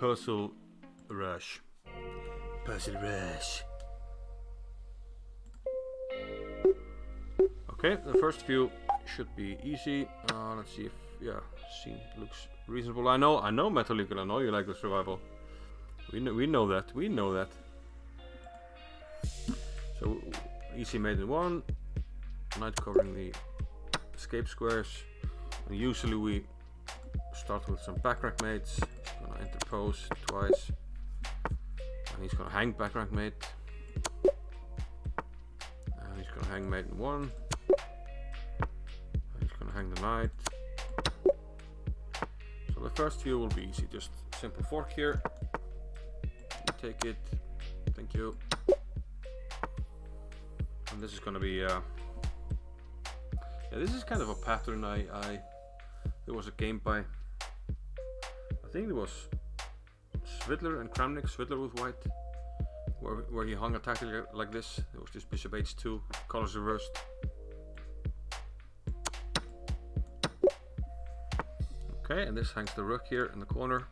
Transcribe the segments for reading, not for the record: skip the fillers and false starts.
Puzzle Rush. Puzzle Rush. Okay, the first few should be easy. Let's see if scene looks reasonable. I know Metal League. I know you like the survival. We know that. We know that. So easy maiden 1. Night covering the escape squares. And usually we start with some back rank mates. He's gonna interpose twice. And he's gonna hang back rank mate. And he's gonna hang maiden 1. And he's gonna hang the knight. So the first few will be easy, just simple fork here. You take it. Thank you. And this is gonna be this is kind of a pattern there was a game by, I think it was Svidler and Kramnik, Svidler with white, where he hung a tactic like this. It was just bishop h2, colors reversed. Okay, and this hangs the rook here in the corner.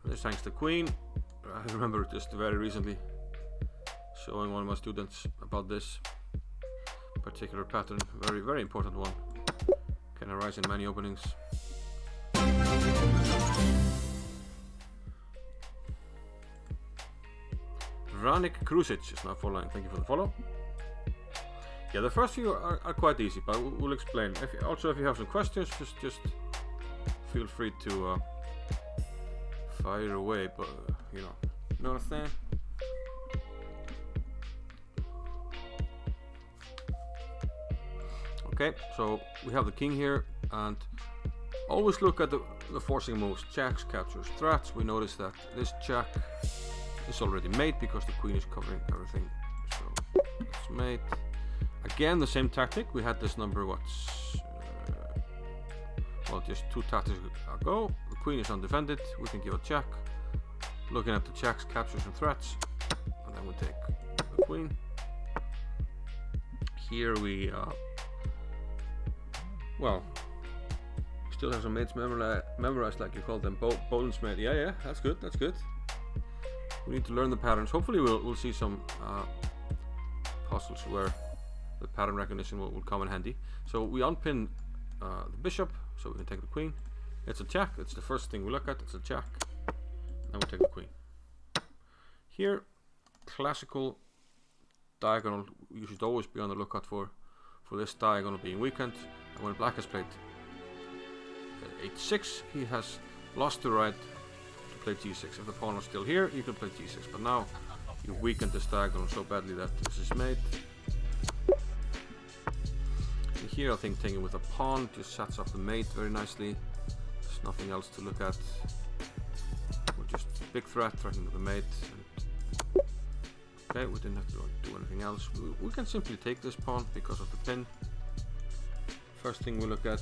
And this hangs the queen. I remember just very recently showing one of my students about this particular pattern. Very, very important one. Can arise in many openings. Vranik Krusic is now following. Thank you for the follow. Yeah, the first few are quite easy, but we'll explain. If you have some questions, just feel free to fire away. But you know what I'm saying? Okay, so we have the king here, and always look at the forcing moves, checks, captures, threats. We notice that this check is already mate because the queen is covering everything. So it's mate. Again, the same tactic. We had this number, just 2 tactics ago. The queen is undefended. We can give a check. Looking at the checks, captures, and threats, and then we take the queen. Here we still have some mates memorized, like you call them, Boden's mate. Yeah, that's good. We need to learn the patterns. Hopefully we'll see some puzzles where the pattern recognition will come in handy. So we unpin the bishop, so we can take the queen. It's a check. It's the first thing we look at. It's a check. And we take the queen. Here, classical diagonal. You should always be on the lookout for this diagonal being weakened. And when black has played h6, he has lost the right to play g6. If the pawn was still here, you can play g6. But now you weakened this diagonal so badly that this is mate. And here I think taking with a pawn just sets up the mate very nicely. There's nothing else to look at. We're just big threatening the mate. And okay, we didn't have to do anything else. We can simply take this pawn because of the pin. First thing we look at.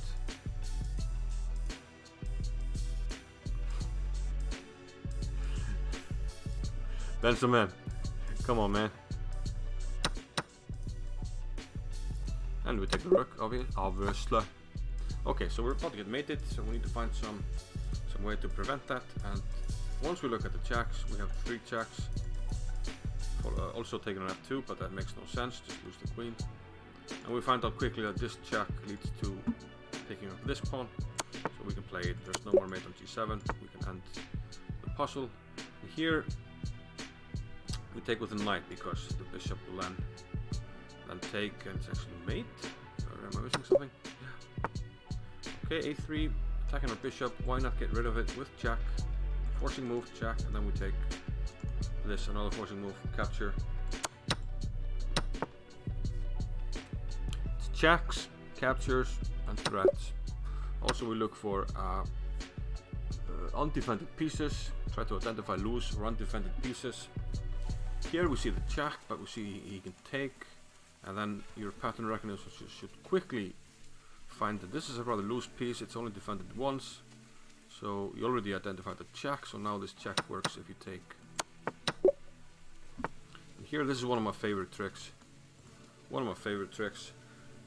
Benson, man. Come on, man. And we take the rook, obviously. Okay, so we're about to get mated, so we need to find some way to prevent that. And once we look at the checks, we have 3 checks. Also taking an f2, but that makes no sense, just lose the queen. And we find out quickly that this check leads to picking up this pawn, so we can play it. There's no more mate on g7, we can end the puzzle. And here we take with the knight because the bishop will then take, and it's actually mate. Or am I missing something? Yeah. Okay, a3, attacking our bishop. Why not get rid of it with check? Forcing move, check, and then we take this, another forcing move, capture. It's checks, captures, and threats. Also, we look for undefended pieces. Try to identify loose or undefended pieces. Here we see the check, but we see he can take, and then your pattern recognition should quickly find that this is a rather loose piece. It's only defended once, so you already identified the check. So now this check works if you take. And here, this is one of my favorite tricks.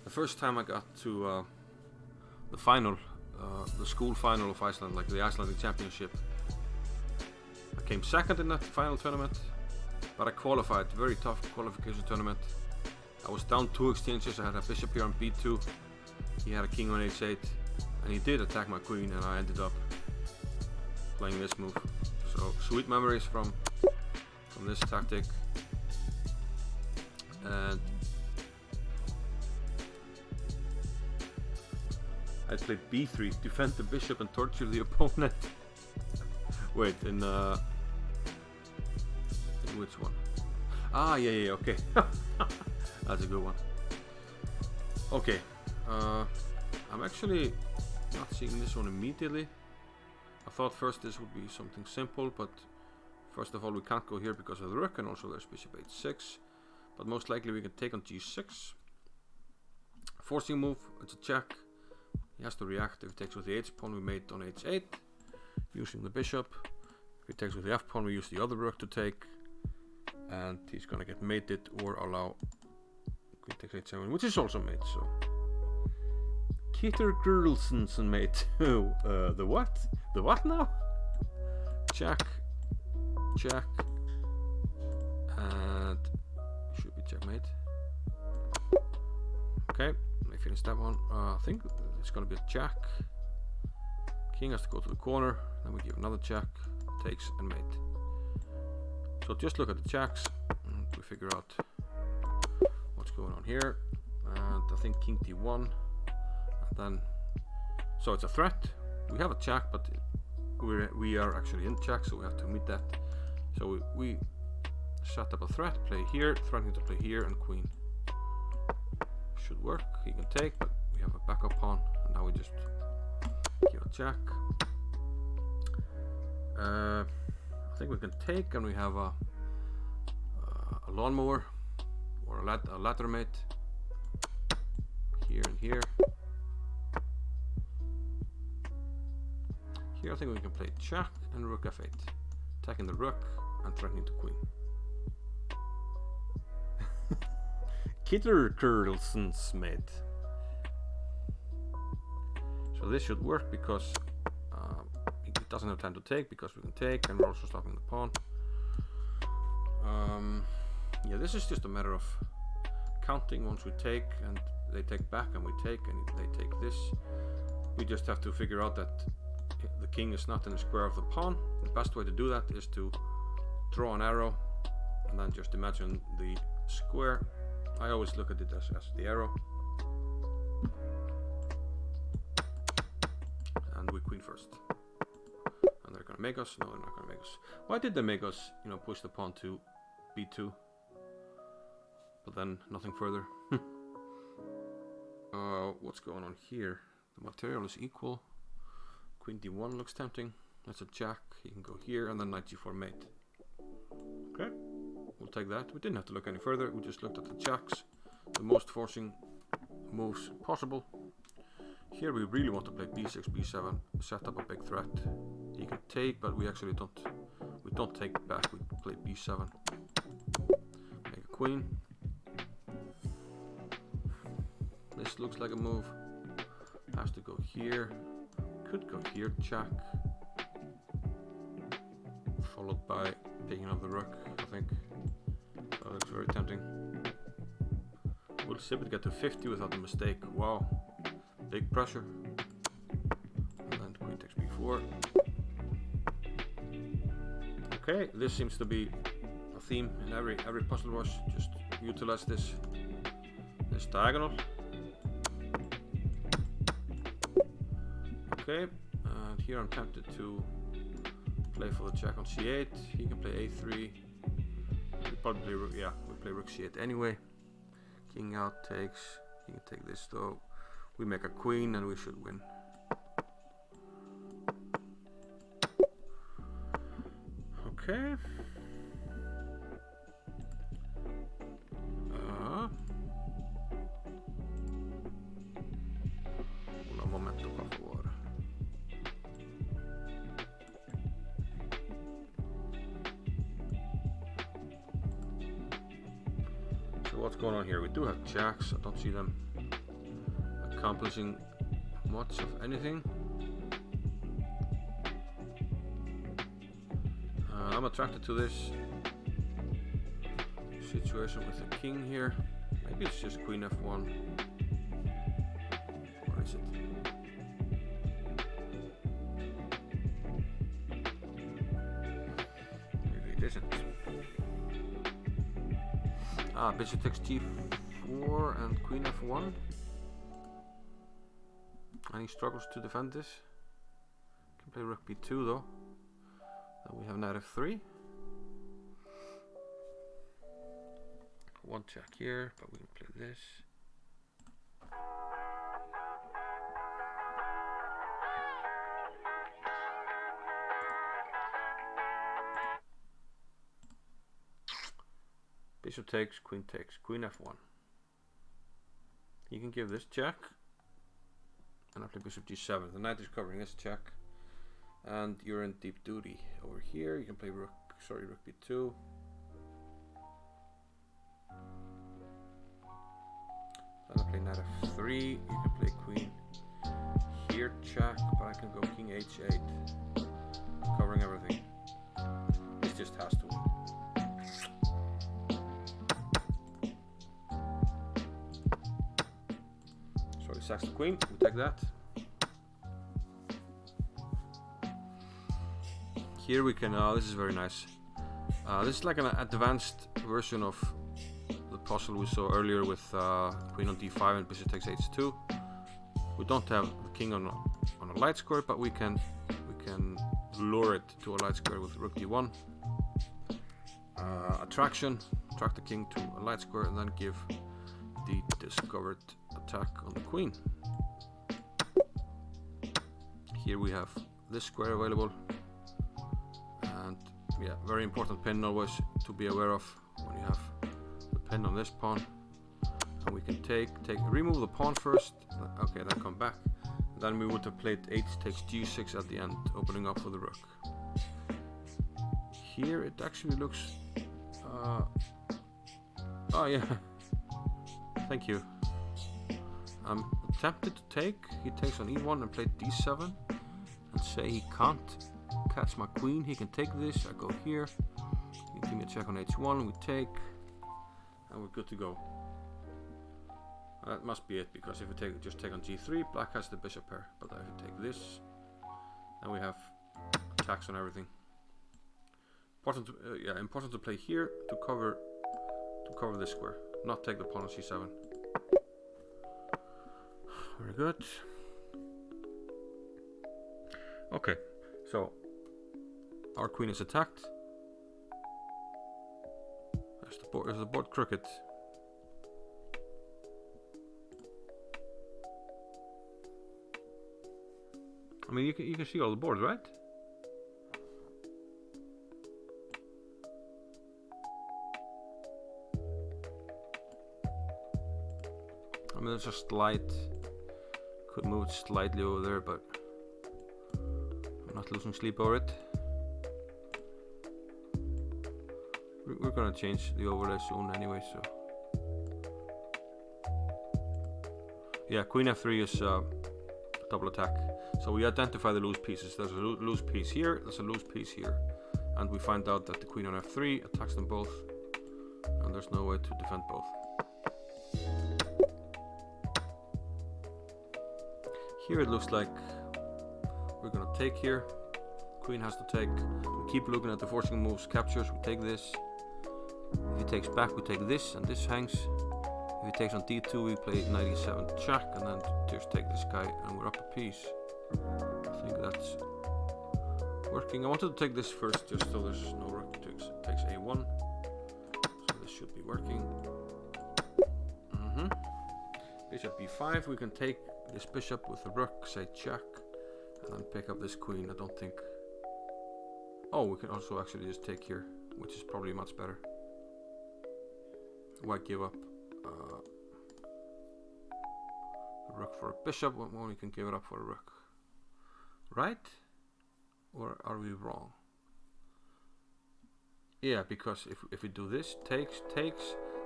The first time I got to the final the school final of Iceland, like the Icelandic Championship. I came second in that final tournament, but I qualified. Very tough qualification tournament. I was down 2 exchanges. I had a bishop here on b2. He had a king on h8, and he did attack my queen, and I ended up playing this move. So sweet memories from this tactic. And I played b3, defend the bishop and torture the opponent. Wait, in which one? Ah, yeah, okay. That's a good one. Okay, I'm actually not seeing this one immediately. I thought first this would be something simple, but first of all we can't go here because of the rook, and also there's bishop h6. But most likely we can take on g6. Forcing move, it's a check. He has to react. If he takes with the h pawn, we mate on h8, using the bishop. If he takes with the f pawn, we use the other rook to take, and he's gonna get mated or allow queen takes h7, which is also mate. So Keter Gurlson's mate. The what? The what now? Check, check, and should be checkmate. Okay, let me finish that one. I think it's gonna be a check. King has to go to the corner, then we give another check, takes and mate. So just look at the checks and we figure out what's going on here. And I think king d1, and then so it's a threat. We have a check, but we are actually in check, so we have to meet that. So we set up a threat, play here, threatening to play here, and queen should work. He can take, but we have a backup pawn, and now we just give a check. I think we can take, and we have a lawnmower or a ladder mate here and here. Here I think we can play check and rook f8, attacking the rook and threatening the queen. Keter Gurlson's mate. So this should work because it doesn't have time to take, because we can take, and we're also stopping the pawn. Yeah, this is just a matter of counting. Once we take and they take back, and we take and they take this, we just have to figure out that the king is not in the square of the pawn. The best way to do that is to draw an arrow and then just imagine the square. I always look at it as the arrow, and we queen first. And they're gonna make us. No, they're not gonna make us. Why did they make us, push the pawn to b2, but then nothing further? What's going on here? The material is equal. Queen d1 looks tempting. That's a jack. He can go here, and then knight g4 mate. Okay, we'll take that. We didn't have to look any further. We just looked at the jacks, the most forcing moves possible. Here we really want to play b6, b7, set up a big threat. He can take, but we actually don't. We don't take back. We play b7. Make a queen. This looks like a move. Has to go here. Could go here, check. Followed by taking off the rook, I think. That looks very tempting. Will Sibit get to 50 without a mistake? Wow. Big pressure. And then queen takes b4. Okay, this seems to be a theme in every puzzle rush. Just utilize this diagonal. Okay, and here I'm tempted to play for the check on c8. He can play a3. We probably play rook. Yeah, we play rook c8 anyway. King out takes. He can take this though. We make a queen, and we should win. Okay. Un momento, por favor. So what's going on here? We do have jacks. I don't see them accomplishing much of anything. I'm attracted to this situation with the king here. Maybe it's just queen f1. Where is it? Maybe it isn't. Ah, bishop takes g4 and queen f1. And he struggles to defend this. Can play rook b2 though. Then we have knight f3. One check here, but we can play this. Bishop takes, queen f1. You can give this check, and I play bishop g7. The knight is covering this check, and you're in deep duty over here. You can play rook b2. Then I play knight f3. You can play queen here, check, but I can go king h8, covering everything. This just has to win. So he sacks the queen. We take that. Here we can. This is very nice. This is like an advanced version of the puzzle we saw earlier with queen on d5 and bishop takes h2. We don't have the king on a light square, but we can lure it to a light square with rook d1. Attract the king to a light square, and then give the discovered attack on the queen. Here we have this square available, and yeah, very important pin always to be aware of when you have the pin on this pawn. And we can remove the pawn first, okay, then come back. Then we would have played h takes g6 at the end, opening up for the rook. Here it actually looks oh yeah, thank you. I'm tempted to take. He takes on e1 and played d7 and say he can't catch my queen. He can take this. I go here. He give me a check on h1. We take, and we're good to go. That must be it, because if we just take on g3, black has the bishop pair. But if we take this, then we have attacks on everything. Important to play here to cover this square, not take the pawn on c7. Very good. Okay, so our queen is attacked. Is the board crooked? I mean, you can see all the boards, right? I mean, there's a slight, could move it slightly over there, but I'm not losing sleep over it. We're gonna change the overlay soon anyway, so. Yeah, queen f3 is double attack. So we identify the loose pieces. There's a loose piece here, there's a loose piece here. And we find out that the queen on f3 attacks them both, and there's no way to defend both. Here it looks like we're gonna take here. Queen has to take. We keep looking at the forcing moves, captures. We take this. If he takes back, we take this, and this hangs. If he takes on d2, we play knight e7 check, and then just take this guy, and we're up a piece. I think that's working. I wanted to take this first, just so there's no rook takes a1. So this should be working. Bishop b5. We can take this bishop with the rook, say check, and then pick up this queen. I don't think. Oh, we can also actually just take here, which is probably much better. Why give up a rook for a bishop when we can give it up for a rook? Right? Or are we wrong? Yeah, because if we do this, takes,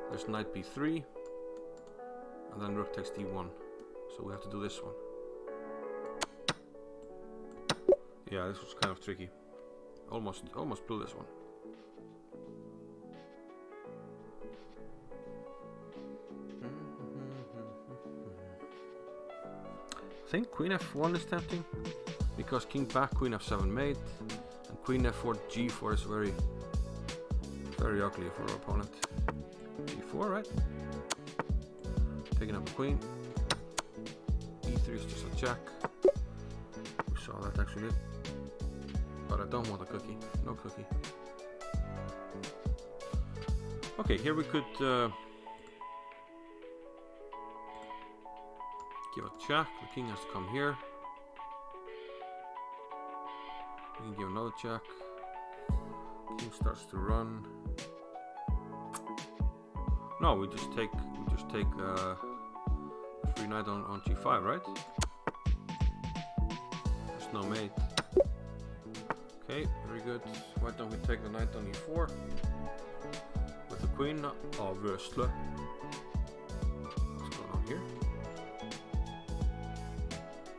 there's knight b3, and then rook takes d1. So we have to do this one. Yeah, this was kind of tricky. Almost blew this one. think queen f1 is tempting, because king back, queen f7 mate, and queen f4 g4 is very, very ugly for our opponent. g4, right? Taking up a queen. e3 is just a check. We saw that actually, but I don't want a cookie. No cookie. Okay, here we could give a check. The king has to come here. We can give another check. King starts to run. No, we just take free knight on g5, right? There's no mate. Okay, very good. Why don't we take the knight on e4 with the queen? Obviously. What's going on here?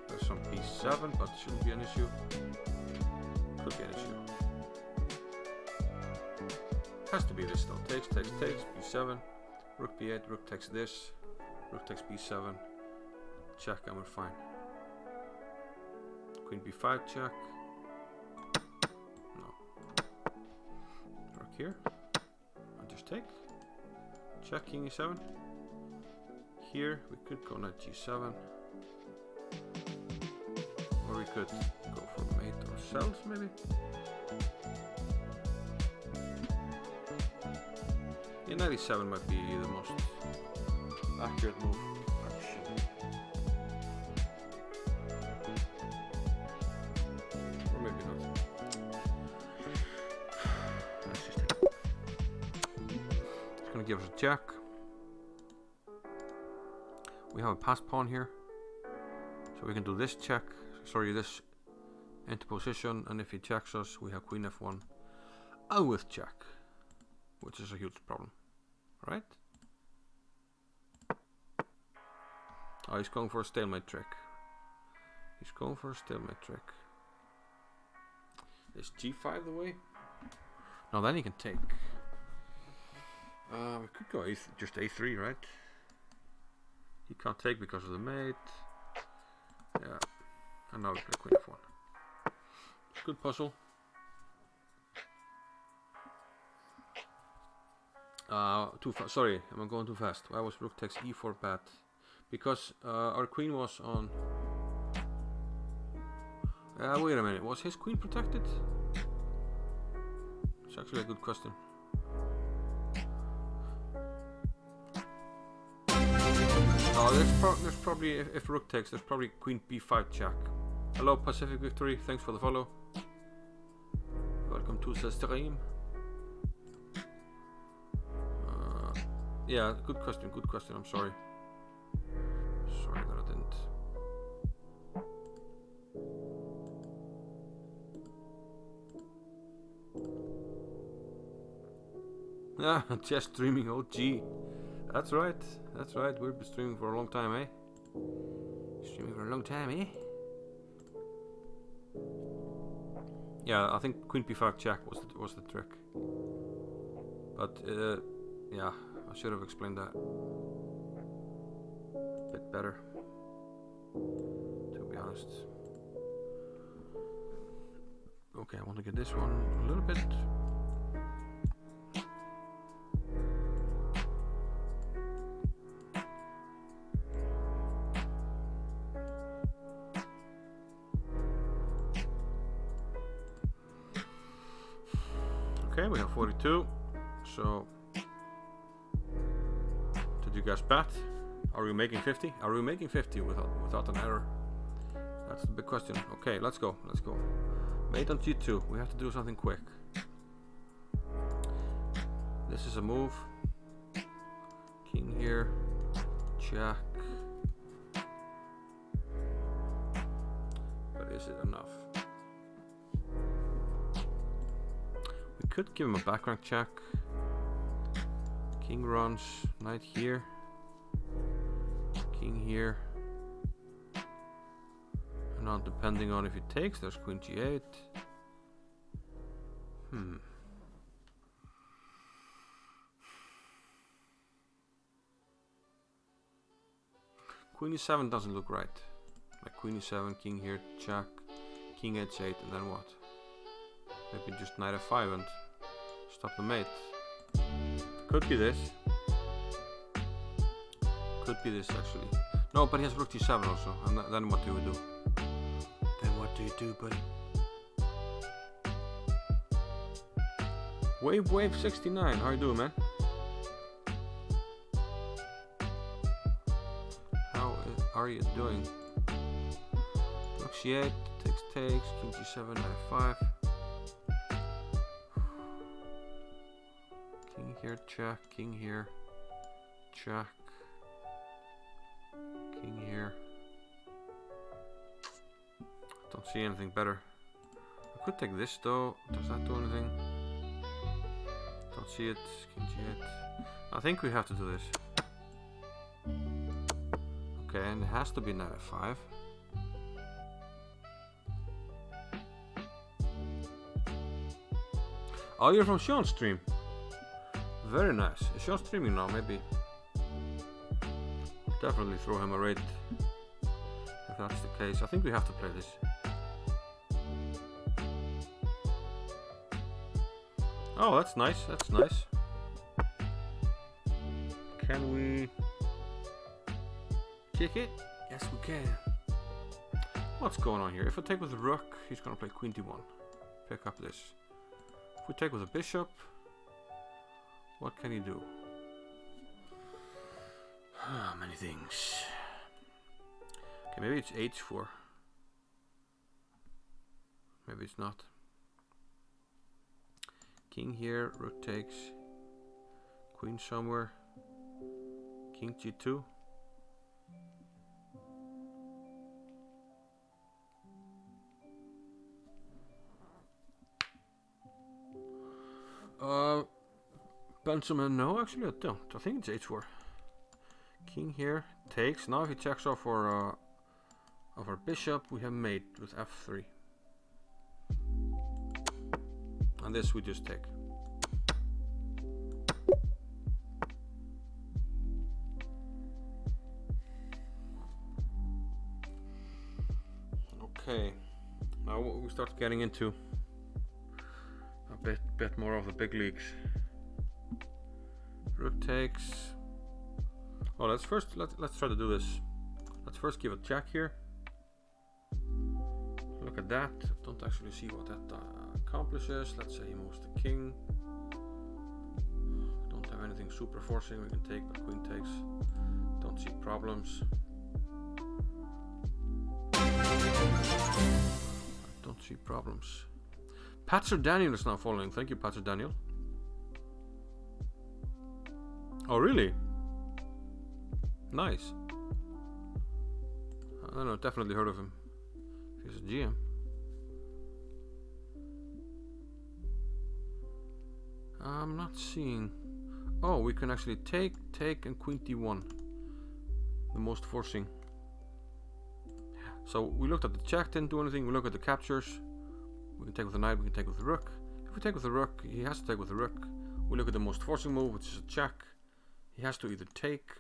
There's some b7, but shouldn't be an issue. Could be an issue. Has to be this though. Takes, b7. Rook b8, rook takes this. Rook takes b7. Check, and we're fine. Queen b5 check. No. Rook here. And just take. Check, king e7. Here we could go knight g7. Or we could go for mate ourselves maybe. Yeah, knight e7 might be the most accurate move, actually. Or maybe not. Let's just take it. It's gonna give us a check. We have a pass pawn here. So we can do this check. Sorry, this into position, and if he checks us, we have queen f1. With check. Which is a huge problem, right? Oh, he's going for a stalemate trick. He's going for a stalemate trick. Is g5 the way? No, then he can take. We could go just a3, right? He can't take because of the mate. Yeah, and now we play queen f1. Good puzzle. Too fast. Sorry, I'm going too fast. Why was rook takes e4 bad? Because our queen was on. Wait a minute. Was his queen protected? It's actually a good question. Oh, there's probably if rook takes, there's probably queen b5 check. Hello, Pacific Victory. Thanks for the follow. Welcome to the stream. Yeah, good question, I'm sorry. Sorry that I didn't. Ah, just streaming OG. That's right, we've been streaming for a long time, eh? Streaming for a long time, eh? Yeah, I think queen b5 check was the trick. But, yeah. I should have explained that a bit better, to be honest. Okay, I want to get this one a little bit. Okay, we have 42, so you guys bet? Are we making 50? Are we making 50 without an error? That's the big question. Okay, let's go. Mate on g2. We have to do something quick. This is a move. King here. Check. But is it enough? We could give him a back rank check. King runs, knight here, king here, and now depending on if he takes, there's queen g8. Queen e7 doesn't look right. Like queen e7, king here, check, king h8, and then what? Maybe just knight f5 and stop the mate. Could be this. Could be this actually. No, but he has rook g7 also. And then what do we do? Then what do you do, buddy? Wave 69. How you doing, man? How are you doing? Rook c8, takes, king g7, knight f5. King here, check, king here, check. King here. Don't see anything better. I could take this though. Does that do anything? Don't see it. King g8. I think we have to do this. Okay, and it has to be knight f5. Oh, you're from Sean's stream. Very nice. Is Sean streaming now? Maybe. Definitely throw him a raid if that's the case. I think we have to play this. Oh, that's nice. That's nice. Can we kick it? Yes, we can. What's going on here? If I take with the rook, he's gonna play queen d1. Pick up this. If we take with a bishop, what can he do? Many things. Okay, maybe it's h4. Maybe it's not. King here, rook takes. Queen somewhere. King g2. Benjamin, no, actually I don't. I think it's h4. King here takes. Now if he checks off our bishop, we have mate with f3. And this we just take. Okay. Now we start getting into a bit more of the big leagues. Rook takes. Oh, let's try to do this. Let's first give a check here. Look at that. Don't actually see what that accomplishes. Let's say he moves the king. Don't have anything super forcing we can take, but queen takes. Don't see problems. Don't see problems. Patzer Daniel is now following. Thank you, Patzer Daniel. Oh, really? Nice. I don't know, definitely heard of him. He's a GM. I'm not seeing. Oh, we can actually take, and queen d1. The most forcing. So we looked at the check, didn't do anything. We look at the captures. We can take with the knight, we can take with the rook. If we take with the rook, he has to take with the rook. We look at the most forcing move, which is a check. He has to either take,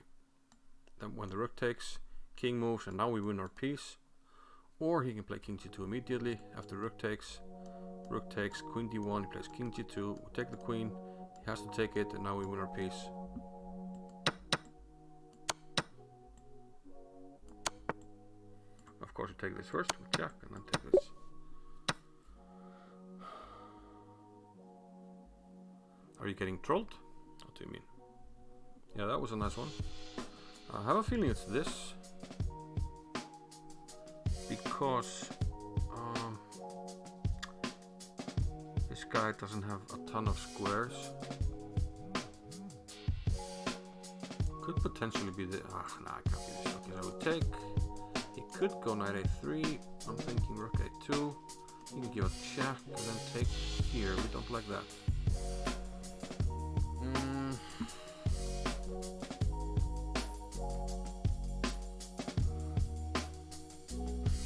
then when the rook takes, king moves, and now we win our piece. Or he can play king g2 immediately after rook takes, queen d1, he plays king g2, we take the queen, he has to take it, and now we win our piece. Of course we take this first, we check, and then take this. Are you getting trolled? What do you mean? Yeah, that was a nice one. I have a feeling it's this. Because this guy doesn't have a ton of squares. Could potentially be the... nah, I can't be this. Okay, so I would take... He could go knight a3. I'm thinking rook a2. He can give a check and then take here. We don't like that.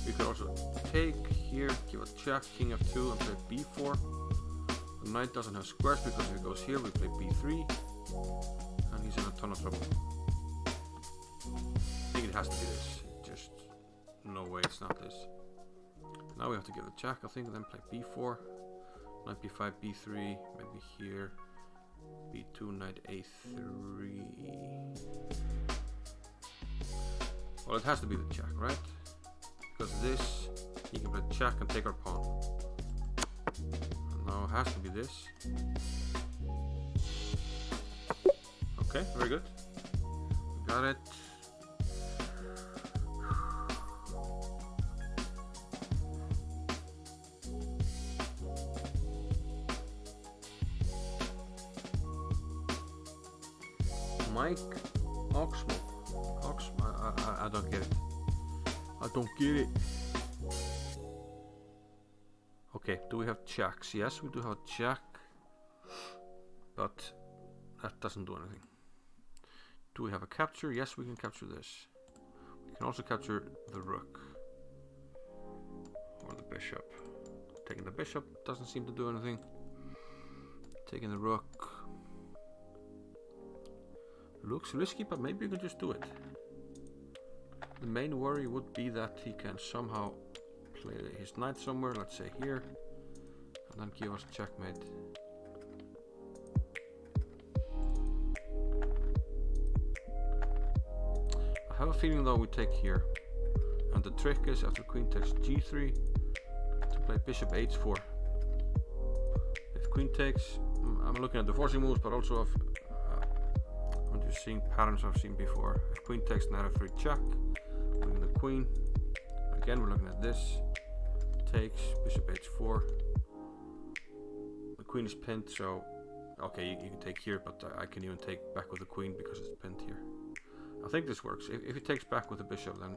We could also take here, give a check, king f2, and play b4. The knight doesn't have squares because if he goes here, we play b3, and he's in a ton of trouble. I think it has to be this. Just No way, it's not this. Now we have to give a check, I think, and then play b4. Knight b5, b3, maybe here. b2, knight a3. Well, it has to be the check, right? Because this, he can play check and take our pawn. And now it has to be this. Okay, very good. Got it. Mike Oxmo. I don't get it. I don't get it. Okay, do we have checks? Yes, we do have a check. But that doesn't do anything. Do we have a capture? Yes, we can capture this. We can also capture the rook. Or the bishop. Taking the bishop doesn't seem to do anything. Taking the rook. Looks risky, but maybe you can just do it. The main worry would be that he can somehow play his knight somewhere, let's say here, and then give us checkmate. I have a feeling though we take here, and the trick is after queen takes g3 to play bishop h4. If queen takes, I'm looking at the forcing moves, but also I'm just seeing patterns I've seen before. If queen takes, knight f3 check, looking at the queen. Again, we're looking at this. Takes, bishop h4. The queen is pinned, so okay, you can take here, but I can even take back with the queen because it's pinned here. I think this works. If he takes back with the bishop, then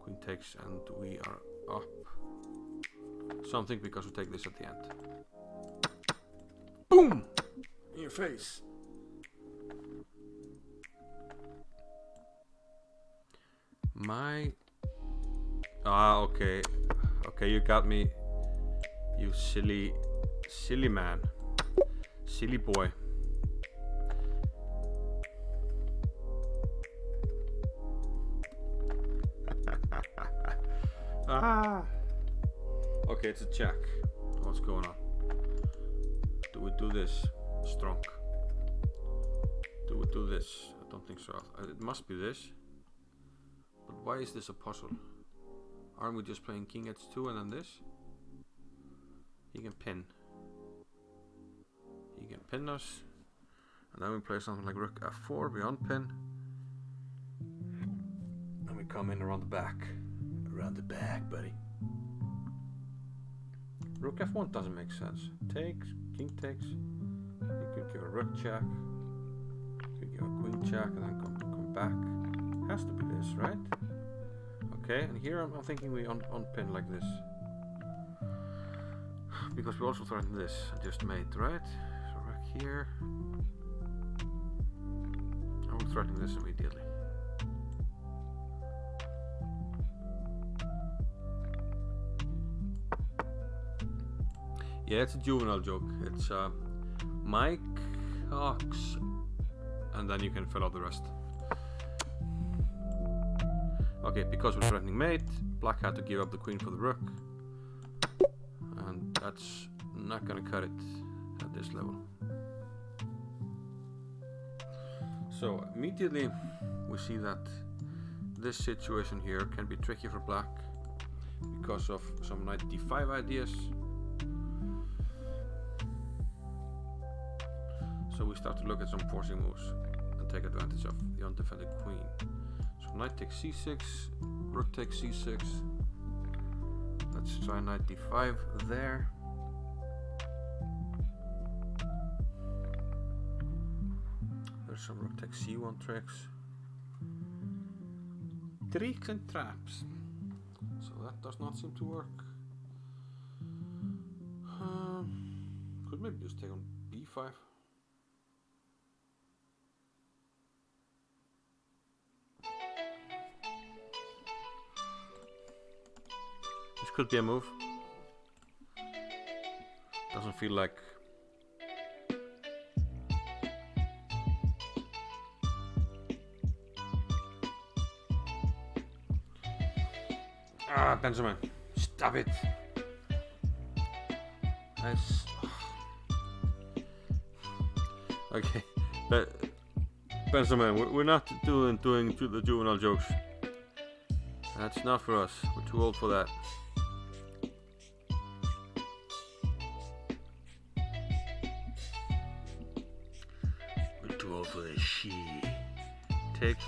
queen takes, and we are up something because we take this at the end. Boom! In your face. Okay. Okay, you got me. You silly man. Silly boy. Okay, it's a check. What's going on? Do we do this? Strong. Do we do this? I don't think so. It must be this. But why is this a puzzle? Aren't we just playing king h2 and then this? He can pin. He can pin us. And then we play something like rook f4, we unpin. And we come in around the back. Around the back, buddy. Rook f1 doesn't make sense. Takes, king takes. You could give a rook check. You could give a queen check and then come back. Has to be this, right? Okay, and here I'm thinking we unpin like this. Because we also threatened this, I just made, right? So rook here. I will threaten this immediately. Yeah, it's a juvenile joke. It's Mike Hawks, and then you can fill out the rest. Okay, because we're threatening mate, black had to give up the queen for the rook, and that's not gonna cut it at this level. So immediately we see that this situation here can be tricky for black because of some knight d5 ideas. So we start to look at some forcing moves and take advantage of the undefended queen. So knight takes c6, rook takes c6. Let's try knight d5 there. There's some rook takes c1 tricks. Tricks and traps. So that does not seem to work. Could maybe just take on b5. This could be a move. Doesn't feel like. Benjamin. Stop it. Nice. Okay. Benjamin, we're not doing the juvenile jokes. That's not for us. We're too old for that. We're too old for this shit. Takes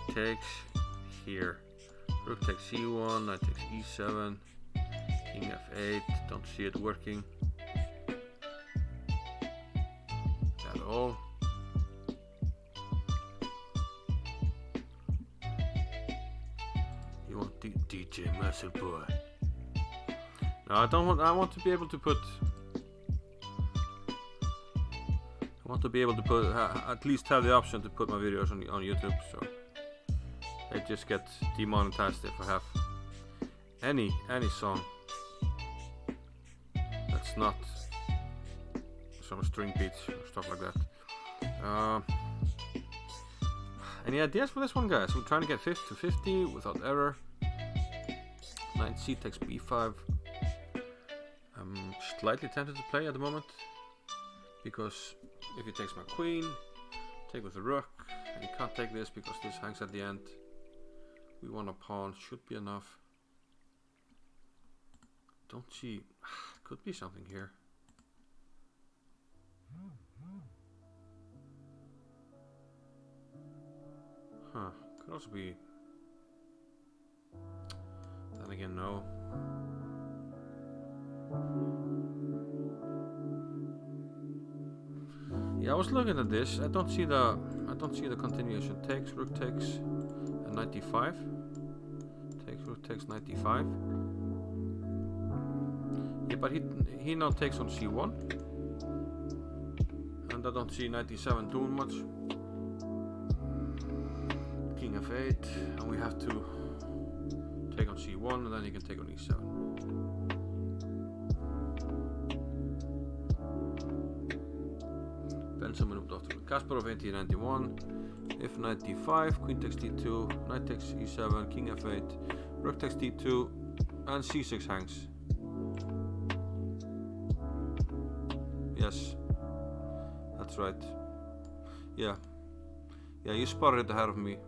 here. Rook takes c1, knight takes e7, king f8. Don't see it working at all. You want DJ Muscle Boy? No, I don't want. I want to be able to put. At least have the option to put my videos on YouTube. So. I just get demonetized if I have any song that's not some string beats or stuff like that. Any ideas for this one, guys? We're trying to get 50-50 without error. Knight c takes b5. I'm slightly tempted to play at the moment because if he takes my queen, take with the rook, and he can't take this because this hangs at the end. We want a pawn, should be enough. Don't see, could be something here. Huh, could also be. Then again, no. Yeah, I was looking at this. I don't see the continuation. Takes, rook takes. 95. Takes, rook takes 95. Yeah, but he now takes on c1, and I don't see 97 doing much. King f8, and we have to take on c1, and then he can take on e7. Benjamin moved off to Kasparov 1891. If knight d5, queen takes d2, knight takes e7, king f8, rook takes d2, and c6 hangs. Yes, that's right. Yeah, you spotted it ahead of me.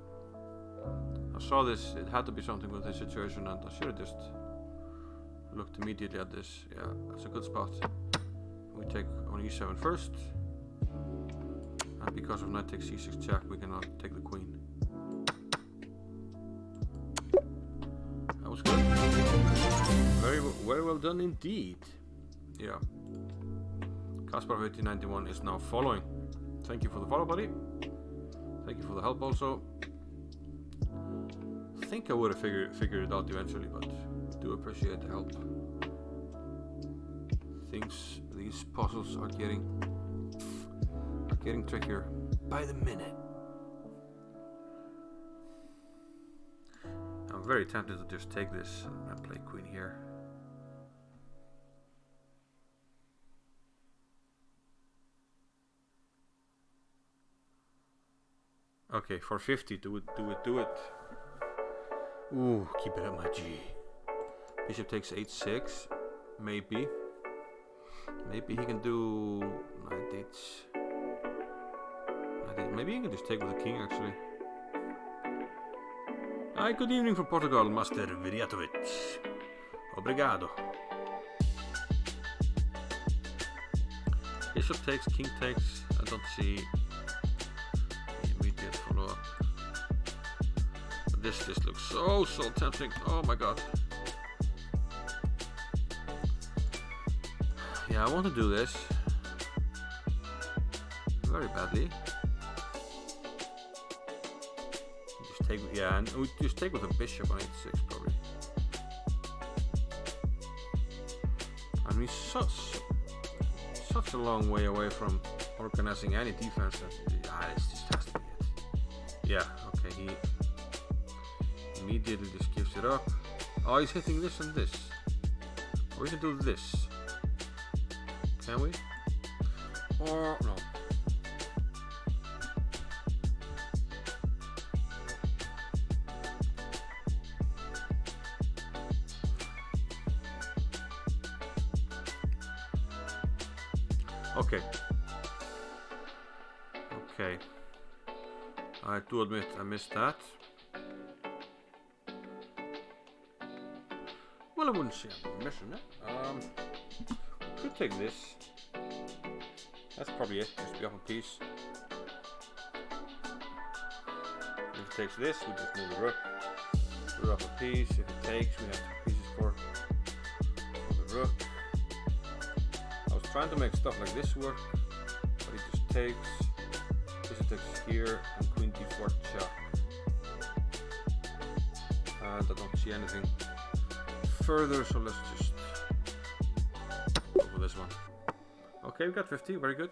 I saw this, it had to be something with this situation, and I should have just looked immediately at this. Yeah, that's a good spot. We take on e7 first. And because of knight takes c6 check, we cannot take the queen. That was good. Very well done indeed. Yeah. Kasparov 1891 is now following. Thank you for the follow, buddy. Thank you for the help also. I think I would have figured it out eventually, but do appreciate the help. These puzzles are getting trickier by the minute. I'm very tempted to just take this and play queen here. Okay, for 50, do it. Ooh, keep it at my G. Bishop takes h6, maybe. Maybe he can do knight h. Maybe he can just take with the king, actually. Hi, good evening from Portugal, Master Viriatovic. Obrigado. Bishop takes, king takes. I don't see the immediate follow-up. This just looks so tempting. Oh my god. Yeah, I want to do this very badly. And we just take with a bishop on h6 probably. I mean, such a long way away from organizing any defense. This just has to be it. Yeah, okay, he immediately just gives it up. Oh, he's hitting this and this. Or we can do this. Can we? Or no. Okay. Okay. I do admit I missed that. Well, I wouldn't say I'm missing it. We could take this. That's probably it. Just be up a piece. If it takes this, we just move the rook. We're up a piece. If it takes, we have 2 pieces for the rook. I was trying to make stuff like this work, but it just takes. This takes here and queen d4 check. And I don't see anything further, so let's just go for this one. Okay, we got 50, very good.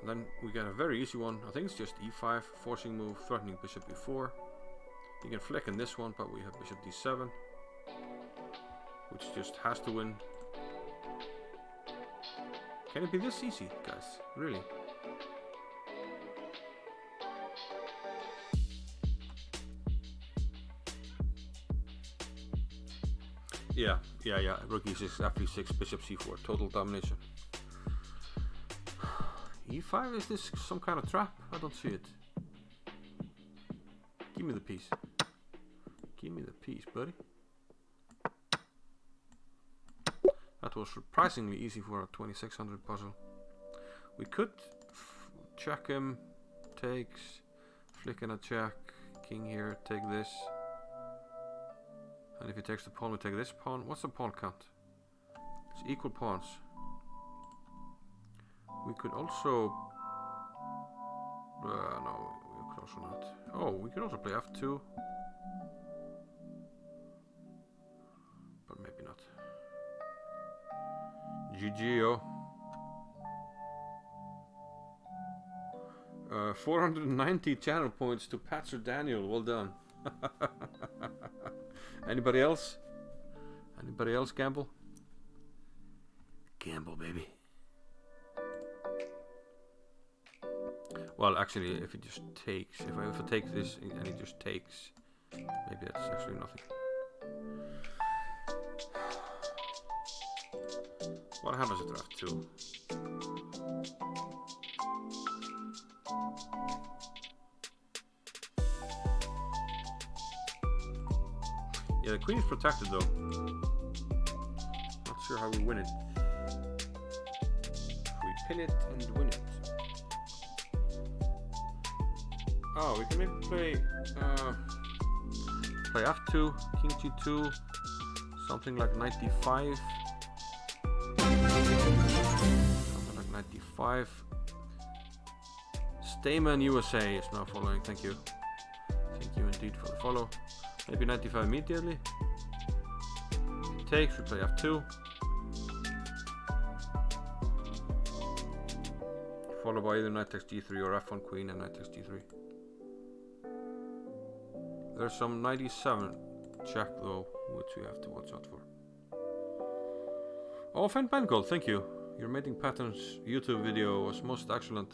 And then we got a very easy one. I think it's just e5, forcing move, threatening bishop e4. You can flick in this one, but we have bishop d7, which just has to win. Can it be this easy, guys? Really? Yeah. Rook e6, f3, bishop c4, total domination. e5, is this some kind of trap? I don't see it. Give me the piece. Give me the piece, buddy. That was surprisingly easy for a 2600 puzzle. We could check him, takes, flick and a check, king here, take this. And if he takes the pawn, we take this pawn. What's the pawn count? It's equal pawns. We could also... no, we could also not. Oh, we could also play f2. But maybe not. GG, 490 channel points to Patser Daniel. Well done. Anybody else? Anybody else gamble? Gamble, baby. Well, actually, if it just takes, if I take this and it just takes, maybe that's actually nothing. What happens at draft 2? Yeah, the queen is protected though. Not sure how we win it. We pin it and win it. Oh, we can maybe play f2, king g2, something like 95. Something like 95. Stamen USA is now following. Thank you. Thank you indeed for the follow. Maybe 95 immediately. It takes, we play f2. Followed by either knight takes g3 or f1 queen and knight takes g3. There's some 97 check though, which we have to watch out for. Oh, Fan Bangold, thank you. Your mating patterns YouTube video was most excellent.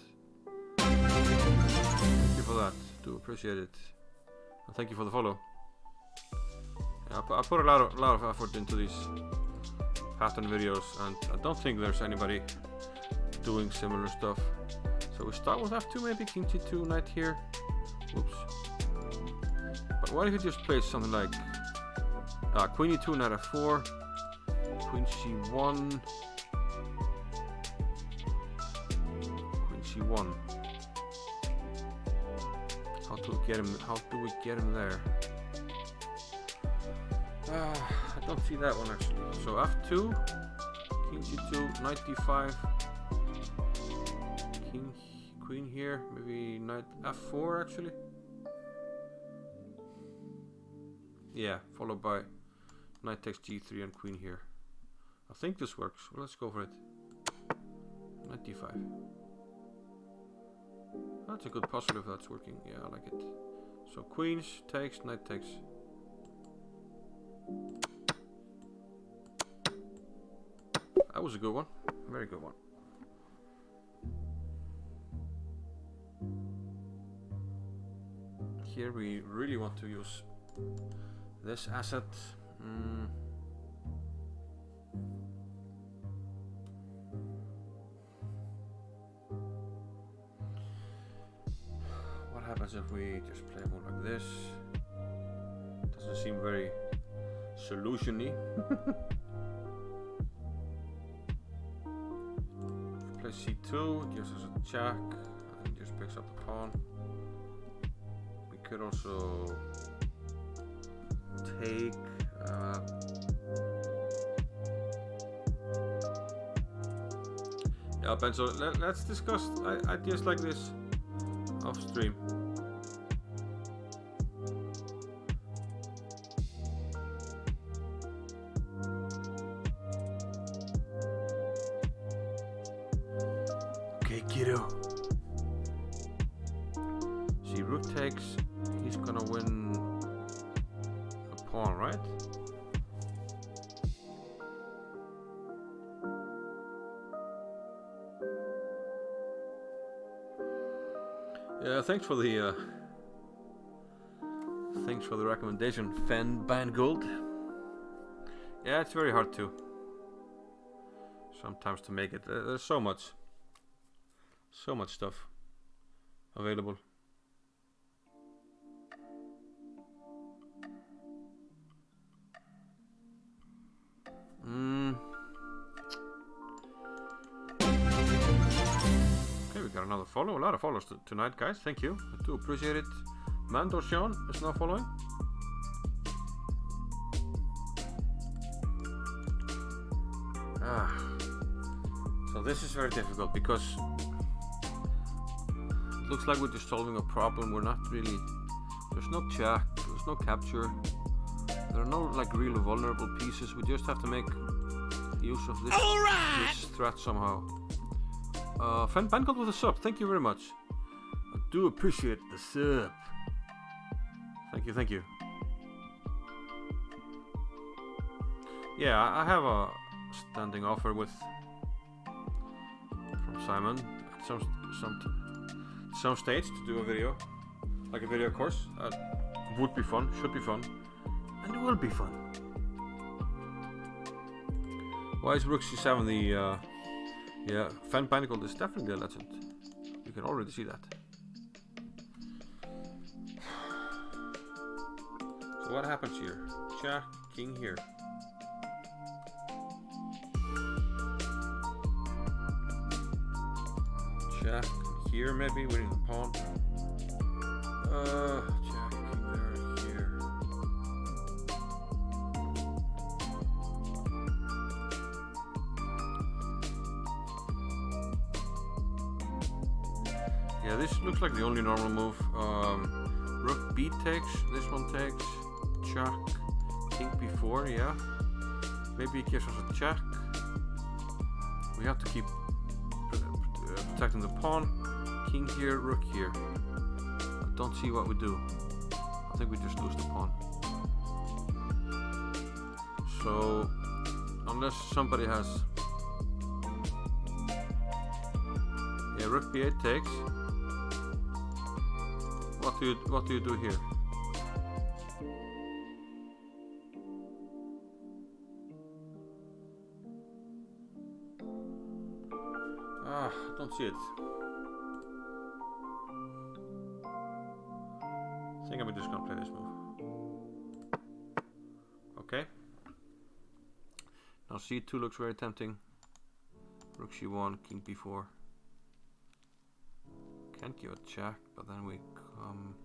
Thank you for that. Do appreciate it. And thank you for the follow. Yeah, I put a lot of effort into these pattern videos, and I don't think there's anybody doing similar stuff. So we start with f2, maybe king g2, knight here. Whoops. But what if you just play something like queen e2, knight f4, queen c1, queen c1. How do we get him there? I don't see that one actually. So f2, king g2, knight d5, queen here, maybe knight f4 actually. Yeah, followed by knight takes g3 and queen here. I think this works. Well, let's go for it. Knight d5. That's a good puzzle if that's working. Yeah, I like it. So queens takes, knight takes. That was a good one. Very good one. Here we really want to use this asset. happens if we just play a move like this? Doesn't seem very solution-y. Play c2, gives us a check, and just picks up the pawn. We could also take. Yeah, Ben, so let's discuss ideas like this off stream. Okay, kiddo. See, rook takes. He's gonna win a pawn, right? Yeah, thanks for the recommendation, Fan Bangold. Yeah, it's very hard to sometimes to make it. There's so much stuff available. Okay, we got another follow. A lot of follows tonight, guys. Thank you. I do appreciate it. Mando Sean is now following. So this is very difficult because it looks like we're just solving a problem. We're not really. There's no check. There's no capture. There are no like really vulnerable pieces. We just have to make use of this, this threat somehow. Fan Bangold with a sub. Thank you very much. I do appreciate the sub. Thank you. Yeah, I have a standing offer from Simon at some stage to do a video, like a video course. Would be fun, should be fun, and it will be fun. Why is Rook C7 the yeah, Fan Bangold is definitely a legend. You can already see that. So what happens here? Check, king here. Check here, maybe winning the pawn. Check here. Yeah, this looks like the only normal move. Rook B takes. This one takes. Check. King B4. Yeah. Maybe it gives us a check. We have to keep protecting the pawn. King here, rook here. I don't see what we do. I think we just lose the pawn. So, unless somebody has... Yeah, rook b8 takes. What do you do here? I don't see it. I think I'm just gonna play this move. Okay. Now c2 looks very tempting. Rook c1, king b4. Can't give a check, but then we come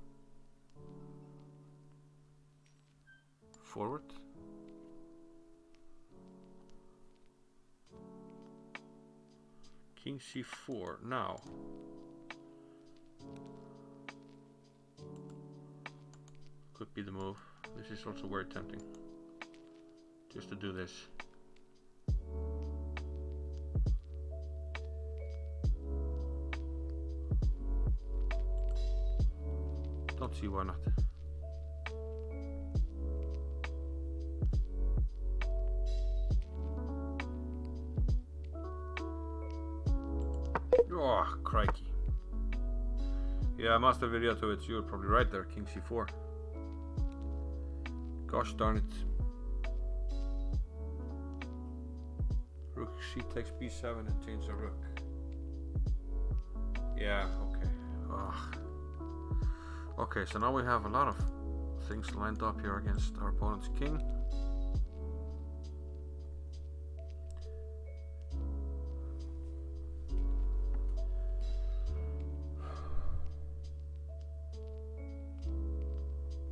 forward. King c4 now. Could be the move. This is also very tempting. Just to do this. Don't see why not. Oh, crikey. Yeah, master video to it. You're probably right there. King c4. Gosh darn it. Rook c takes b7 and change the rook. Yeah, okay. Ugh. Okay, so now we have a lot of things lined up here against our opponent's king.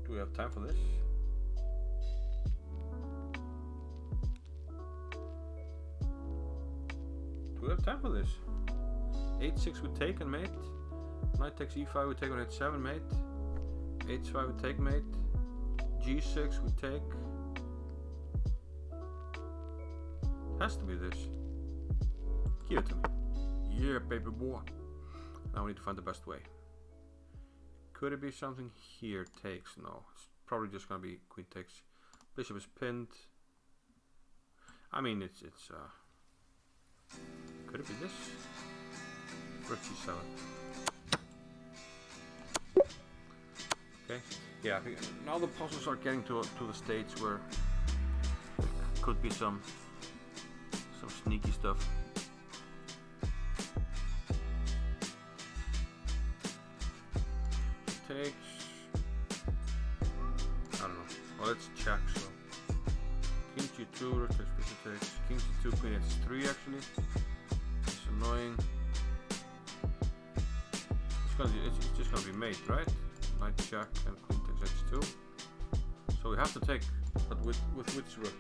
Do we have time for this? Do we have time for this? 8-6 we take and mate. Knight takes e5 we take on h7 mate. h5 we take mate. g6 we take. Has to be this. Give it to me. Yeah, baby boy. Now we need to find the best way. Could it be something here? Takes? No. It's probably just gonna be queen takes. Bishop is pinned. I mean, it's could it be this? Rook g7. Okay. Yeah. Now the puzzles are getting to the stage where there could be some sneaky stuff. Takes. I don't know. Well, let's check. So king g2, rook takes, bishop takes, king g2, queen h3. Actually, it's annoying. It's just gonna be mate, right? Knight check and queen takes h2. So we have to take, but with which rook?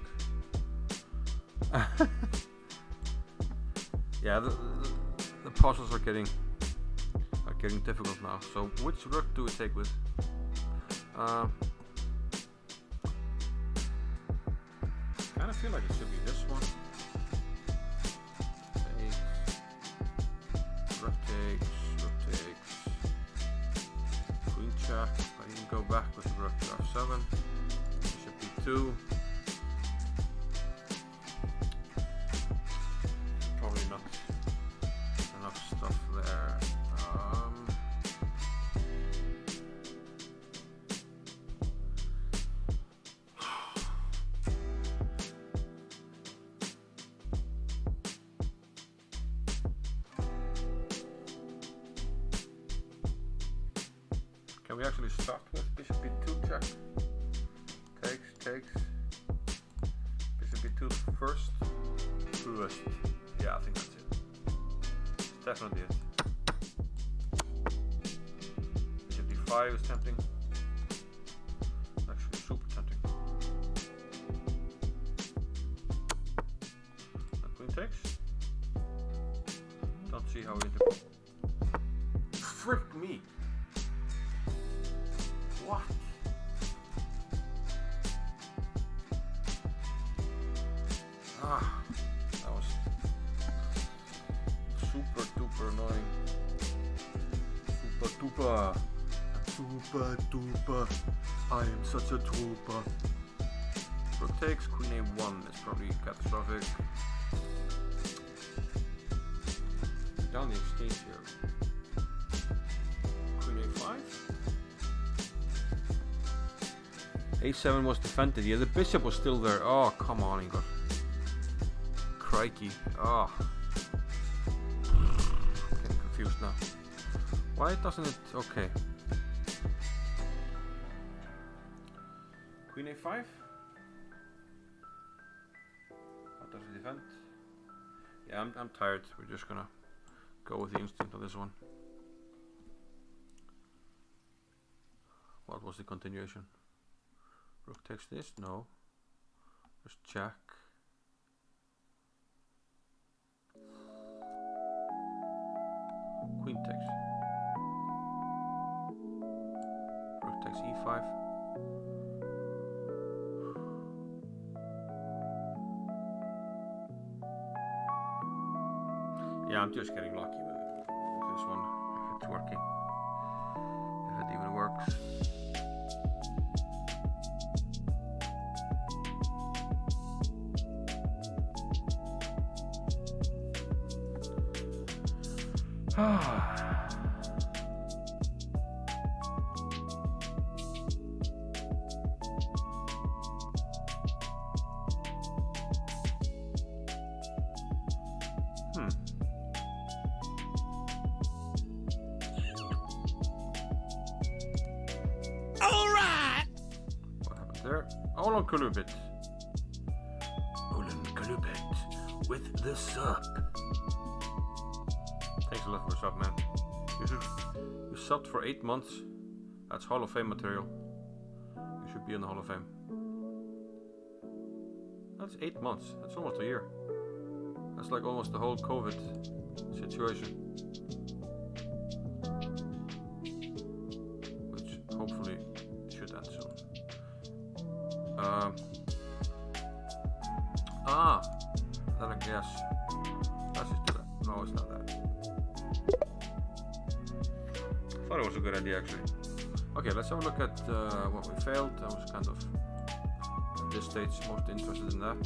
Yeah, the puzzles are getting difficult now. So which rook do we take with? Kind of feel like it should be this one. Takes, rook takes, queen check. I can go back with the rook to f7. Bishop b2. Probably not enough stuff there. Can we actually start with bishop b2 check? Takes. Bishop b2 first. Yeah, I think that's it. It's definitely it. Bishop d5 is tempting. Actually, super tempting. And queen takes. Don't see how we do. Frick me! What? That was super duper annoying. Super duper. I am such a trooper. Rook takes, queen a1 is probably catastrophic. Down the exchange here. Queen a5. a7 was defended. Yeah, the bishop was still there. Oh, come on, Ingvar. Crikey. Oh. Getting confused now. Why doesn't it... Okay. Queen a5. How does it defend? Yeah, I'm tired. We're just gonna go with the instinct on this one. What was the continuation? Rook takes this? No. Just check. Queen takes. Rook takes e5. Yeah, I'm just getting lucky with this one, if it's working. If it even works. on, Kulubit. Ulan Kulubit with the sub. Thanks a lot for the sub, man. You subbed for 8 months. That's Hall of Fame material. You should be in the Hall of Fame. That's 8 months. That's almost a year. That's like almost the whole COVID situation. Which hopefully should end soon. Then I guess. Let's just do that. No, it's not that. I thought it was a good idea actually. Okay, let's have a look at what we failed. I was kind of at this stage most interested in that.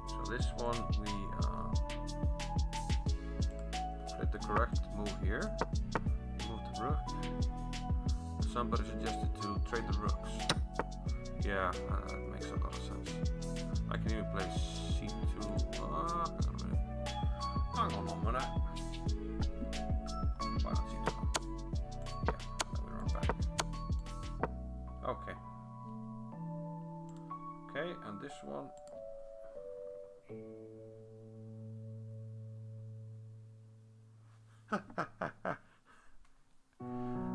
So this one we played the correct move here. Move the rook. Somebody suggested to trade the rooks. Yeah, that makes a lot of sense. I can even play c2. Hang on a minute. Why not c2? Yeah, then we run back. Okay. Okay, and this one.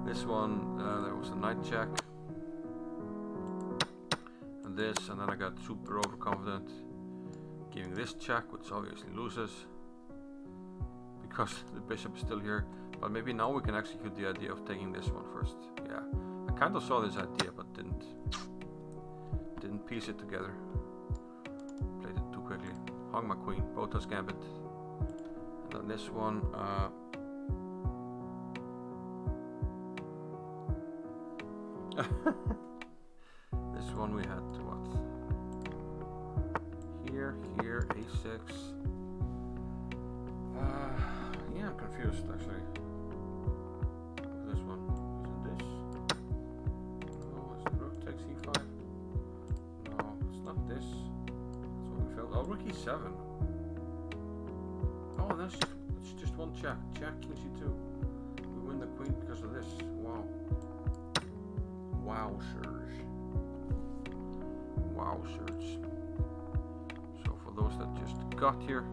This one, there was a knight check. And this, and then I got super overconfident, giving this check, which obviously loses because the bishop is still here. But maybe now we can execute the idea of taking this one first. Yeah, I kind of saw this idea, but didn't piece it together. Played it too quickly. Hung my queen, Botas gambit. And then this one. This one we had to what? Here, a6. Yeah, I'm confused actually. This one, isn't this? No, is it rook takes e5? No, it's not this. That's what we failed. Oh, rook e7. Oh, that's just one check. Jack king c2. We win the queen because of this. Wow. Wowzers. Wowzers. So for those that just got here,